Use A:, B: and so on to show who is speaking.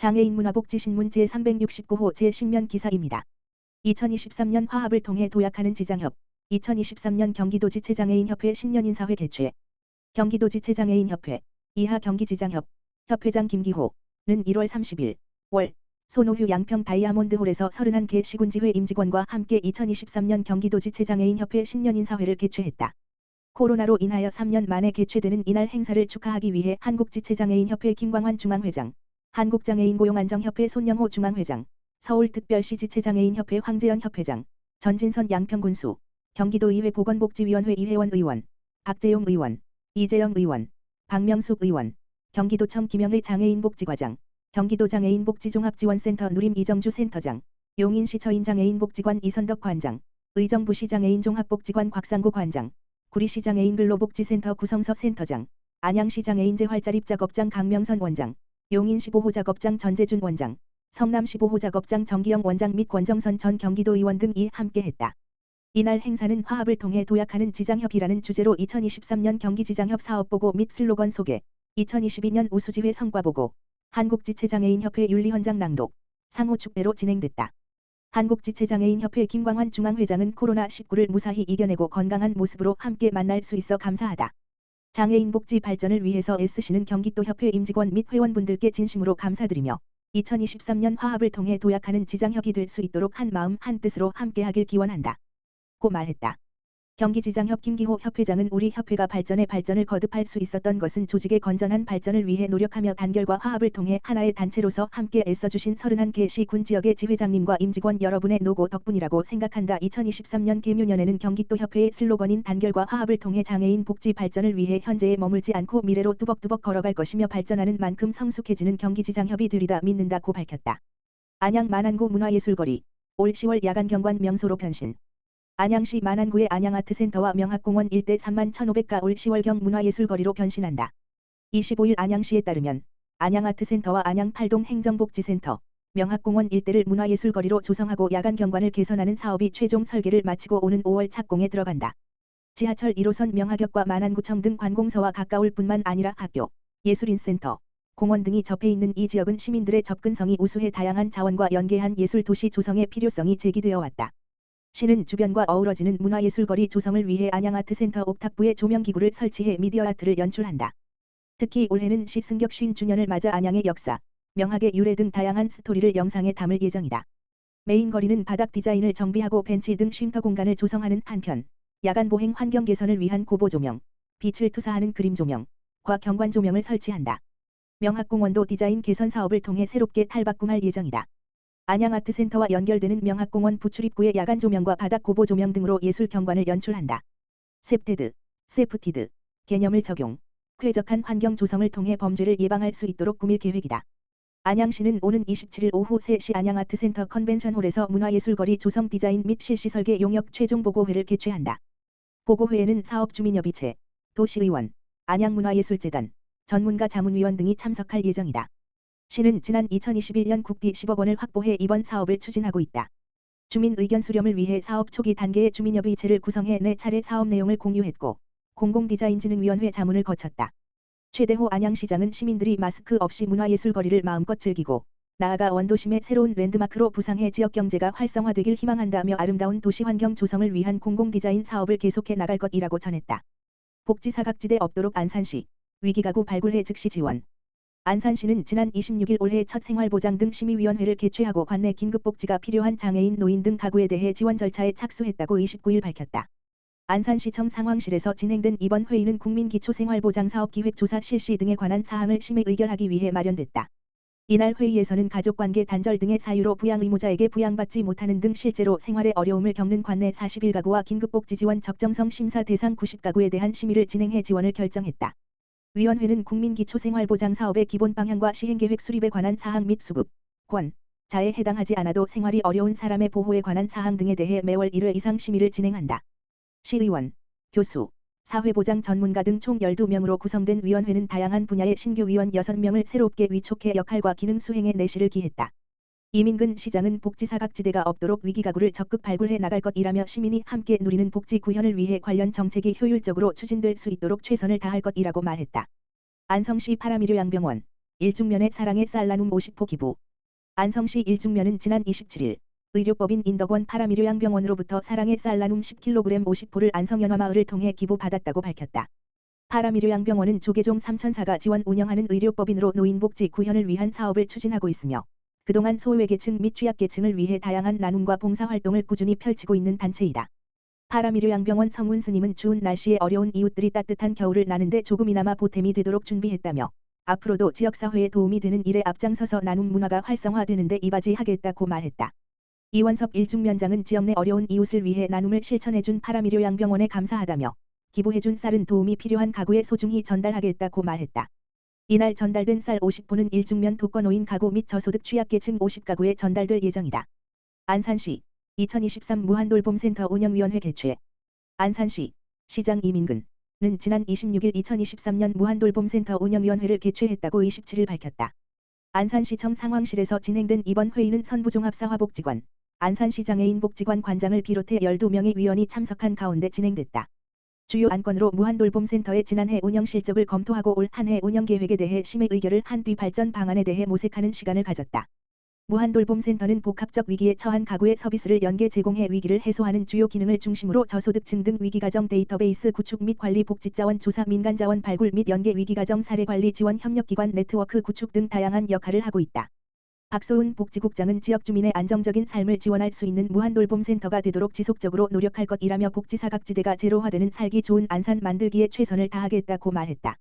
A: 장애인 문화복지신문 제369호 제10면 기사입니다. 2023년 화합을 통해 도약하는 지장협. 2023년 경기도지체장애인협회 신년인사회 개최. 경기도지체장애인협회 이하 경기지장협 협회장 김기호는 1월 30일 월 손오휴 양평 다이아몬드홀에서 31개 시군지회 임직원과 함께 2023년 경기도지체장애인협회 신년인사회를 개최했다. 코로나로 인하여 3년 만에 개최되는 이날 행사를 축하하기 위해 한국지체장애인협회 김광환 중앙회장, 한국장애인고용안정협회 손영호 중앙회장, 서울특별시 지체장애인협회 황재현 협회장, 전진선 양평군수, 경기도의회 보건복지위원회 이혜원 의원, 박재용 의원, 이재영 의원, 박명숙 의원, 경기도청 김영의 장애인복지과장, 경기도장애인복지종합지원센터 누림 이정주 센터장, 용인시처인 장애인복지관 이선덕 관장, 의정부시 장애인종합복지관 곽상구 관장, 구리시 장애인근로복지센터 구성서 센터장, 안양시 장애인재활자립작업장 강명선 원장, 용인시 보호작업장 전재준 원장, 성남시 보호작업장 정기영 원장 및 권정선 전 경기도의원 등이 함께했다. 이날 행사는 화합을 통해 도약하는 지장협이라는 주제로 2023년 경기지장협 사업보고 및 슬로건 소개, 2022년 우수지회 성과보고, 한국지체장애인협회 윤리헌장 낭독, 상호 축배로 진행됐다. 한국지체장애인협회 김광환 중앙회장은 코로나19를 무사히 이겨내고 건강한 모습으로 함께 만날 수 있어 감사하다. 장애인 복지 발전을 위해서 애쓰시는 경기도협회 임직원 및 회원분들께 진심으로 감사드리며 2023년 화합을 통해 도약하는 지장협이 될 수 있도록 한 마음 한 뜻으로 함께하길 기원한다. 고 말했다. 경기지장협 김기호 협회장은 우리 협회가 발전을 거듭할 수 있었던 것은 조직의 건전한 발전을 위해 노력하며 단결과 화합을 통해 하나의 단체로서 함께 애써주신 31개 시군 지역의 지회장님과 임직원 여러분의 노고 덕분이라고 생각한다. 2023년 개묘년에는 경기도협회의 슬로건인 단결과 화합을 통해 장애인 복지 발전을 위해 현재에 머물지 않고 미래로 뚜벅뚜벅 걸어갈 것이며 발전하는 만큼 성숙해지는 경기지장협이 되리다 믿는다고 밝혔다. 안양 만안구 문화예술거리 올 10월 야간 경관 명소로 변신. 안양시 만안구의 안양아트센터와 명학공원 일대 31,500가 올 10월경 문화예술거리로 변신한다. 25일 안양시에 따르면 안양아트센터와 안양팔동 행정복지센터, 명학공원 일대를 문화예술거리로 조성하고 야간 경관을 개선하는 사업이 최종 설계를 마치고 오는 5월 착공에 들어간다. 지하철 1호선 명학역과 만안구청 등 관공서와 가까울 뿐만 아니라 학교, 예술인센터, 공원 등이 접해 있는 이 지역은 시민들의 접근성이 우수해 다양한 자원과 연계한 예술도시 조성의 필요성이 제기되어 왔다. 시는 주변과 어우러지는 문화예술거리 조성을 위해 안양아트센터 옥탑부에 조명기구를 설치해 미디어아트를 연출한다. 특히 올해는 시 승격 50주년을 맞아 안양의 역사, 명학의 유래 등 다양한 스토리를 영상에 담을 예정이다. 메인 거리는 바닥 디자인을 정비하고 벤치 등 쉼터 공간을 조성하는 한편, 야간 보행 환경 개선을 위한 고보 조명, 빛을 투사하는 그림 조명과 경관 조명을 설치한다. 명학공원도 디자인 개선 사업을 통해 새롭게 탈바꿈할 예정이다. 안양아트센터와 연결되는 명학공원 부출입구의 야간 조명과 바닥 고보 조명 등으로 예술 경관을 연출한다. 셉테드, 세프티드 개념을 적용, 쾌적한 환경 조성을 통해 범죄를 예방할 수 있도록 꾸밀 계획이다. 안양시는 오는 27일 오후 3시 안양아트센터 컨벤션홀에서 문화예술거리 조성 디자인 및 실시 설계 용역 최종 보고회를 개최한다. 보고회에는 사업주민협의체, 도시의원, 안양문화예술재단, 전문가 자문위원 등이 참석할 예정이다. 시는 지난 2021년 국비 10억 원을 확보해 이번 사업을 추진하고 있다. 주민 의견 수렴을 위해 사업 초기 단계의 주민협의체를 구성해 4차례 사업 내용을 공유했고 공공디자인진흥위원회 자문을 거쳤다. 최대호 안양시장은 시민들이 마스크 없이 문화예술거리를 마음껏 즐기고 나아가 원도심의 새로운 랜드마크로 부상해 지역경제가 활성화되길 희망한다며 아름다운 도시환경 조성을 위한 공공디자인 사업을 계속해 나갈 것이라고 전했다. 복지사각지대 없도록 안산시 위기가구 발굴해 즉시 지원. 안산시는 지난 26일 올해 첫 생활보장 등 심의위원회를 개최하고 관내 긴급복지가 필요한 장애인 노인 등 가구에 대해 지원 절차에 착수했다고 29일 밝혔다. 안산시청 상황실에서 진행된 이번 회의는 국민기초생활보장사업기획조사 실시 등에 관한 사항을 심의 의결하기 위해 마련됐다. 이날 회의에서는 가족관계 단절 등의 사유로 부양의무자에게 부양받지 못하는 등 실제로 생활에 어려움을 겪는 관내 41가구와 긴급복지 지원 적정성 심사 대상 90가구에 대한 심의를 진행해 지원을 결정했다. 위원회는 국민기초생활보장사업의 기본 방향과 시행계획 수립에 관한 사항 및 수급, 권, 자에 해당하지 않아도 생활이 어려운 사람의 보호에 관한 사항 등에 대해 매월 1회 이상 심의를 진행한다. 시의원, 교수, 사회보장 전문가 등 총 12명으로 구성된 위원회는 다양한 분야의 신규 위원 6명을 새롭게 위촉해 역할과 기능 수행에 내실을 기했다. 이민근 시장은 복지사각지대가 없도록 위기가구를 적극 발굴해 나갈 것이라며 시민이 함께 누리는 복지 구현을 위해 관련 정책이 효율적으로 추진될 수 있도록 최선을 다할 것이라고 말했다. 안성시 파라미료 양병원 일중면의 사랑의 쌀 나눔 50호 기부. 안성시 일중면은 지난 27일 의료법인 인덕원 파라미료양병원으로부터 사랑의 쌀 나눔 10kg 50호를 안성연화마을을 통해 기부받았다고 밝혔다. 파라미료양병원은 조계종 삼천사가 지원 운영하는 의료법인으로 노인복지 구현을 위한 사업을 추진하고 있으며 그동안 소외계층 및 취약계층을 위해 다양한 나눔과 봉사활동을 꾸준히 펼치고 있는 단체이다. 파라미료양병원 성훈 스님은 추운 날씨에 어려운 이웃들이 따뜻한 겨울을 나는데 조금이나마 보탬이 되도록 준비했다며 앞으로도 지역사회에 도움이 되는 일에 앞장서서 나눔 문화가 활성화되는 데 이바지하겠다고 말했다. 이원섭 일중면장은 지역 내 어려운 이웃을 위해 나눔을 실천해준 파라미료양병원에 감사하다며 기부해준 쌀은 도움이 필요한 가구에 소중히 전달하겠다고 말했다. 이날 전달된 쌀 50호는 일중면 독거노인 가구 및 저소득 취약계층 50가구에 전달될 예정이다. 안산시 2023 무한돌봄센터 운영위원회 개최. 안산시 시장 이민근은 지난 26일 2023년 무한돌봄센터 운영위원회를 개최했다고 27일 밝혔다. 안산시청 상황실에서 진행된 이번 회의는 선부종합사화복지관, 안산시장애인 복지관 관장을 비롯해 12명의 위원이 참석한 가운데 진행됐다. 주요 안건으로 무한돌봄센터의 지난해 운영 실적을 검토하고 올 한 해 운영 계획에 대해 심의 의결을 한 뒤 발전 방안에 대해 모색하는 시간을 가졌다. 무한돌봄센터는 복합적 위기에 처한 가구의 서비스를 연계 제공해 위기를 해소하는 주요 기능을 중심으로 저소득층 등 위기가정 데이터베이스 구축 및 관리, 복지자원 조사, 민간자원 발굴 및 연계 위기가정 사례관리 지원, 협력기관 네트워크 구축 등 다양한 역할을 하고 있다. 박소은 복지국장은 지역 주민의 안정적인 삶을 지원할 수 있는 무한돌봄센터가 되도록 지속적으로 노력할 것이라며 복지사각지대가 제로화되는 살기 좋은 안산 만들기에 최선을 다하겠다고 말했다.